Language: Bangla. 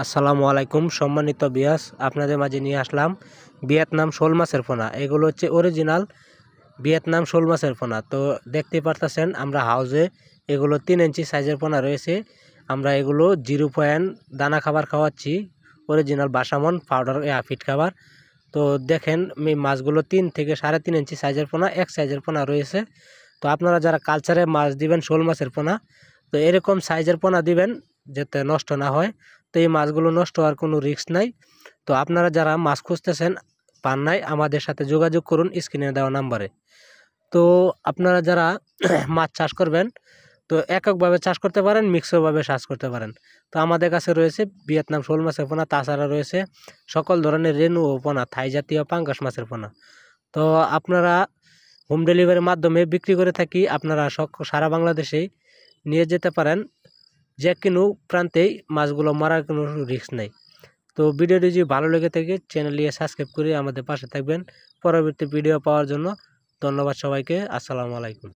আসসালামু আলাইকুম সম্মানিত বিয়াস, আপনাদের মাঝে নিয়ে আসলাম ভিয়েতনাম শোল মাছের পোনা। এগুলো হচ্ছে অরিজিনাল ভিয়েতনাম শোল মাছের পোনা। তো দেখতে পারতেছেন আমরা হাউজে এগুলো 3 ইঞ্চি সাইজের পোনা রয়েছে। আমরা এগুলো 0 দানা খাবার খাওয়াচ্ছি, অরিজিনাল বাসামন পাউডার ফিট খাবার। তো দেখেন মাছগুলো 3 থেকে 3.5 ইঞ্চি সাইজের পোনা, এক সাইজের পোনা রয়েছে। তো আপনারা যারা কালচারে মাছ দিবেন শোল মাছের পোনা, তো এরকম সাইজের পোনা দিবেন যাতে নষ্ট না হয়। তো এই মাছগুলো নষ্ট হওয়ার কোনো রিস্ক নাই। তো আপনারা যারা মাছ খুঁজতেছেন পান নাই, আমাদের সাথে যোগাযোগ করুন স্ক্রিনে দেওয়া নাম্বারে। তো আপনারা যারা মাছ চাষ করবেন, তো এককভাবে চাষ করতে পারেন, মিক্সভাবে চাষ করতে পারেন। তো আমাদের কাছে রয়েছে ভিয়েতনাম শোল মাছের পোনা, তাছাড়া রয়েছে সকল ধরনের রেনু ও পোনা, থাই জাতীয় পাঙ্গাস মাছের পোনা। তো আপনারা হোম ডেলিভারির মাধ্যমে বিক্রি করে থাকি। আপনারা সারা বাংলাদেশেই নিয়ে যেতে পারেন। যে কোনো প্রান্তেই মাছগুলো মারার কোনো রিস্ক নেই। তো ভিডিওটি যদি ভালো লেগে থাকে চ্যানেলটিকে সাবস্ক্রাইব করে আমাদের পাশে থাকবেন পরবর্তী ভিডিও পাওয়ার জন্য। ধন্যবাদ সবাইকে। আসসালামু আলাইকুম।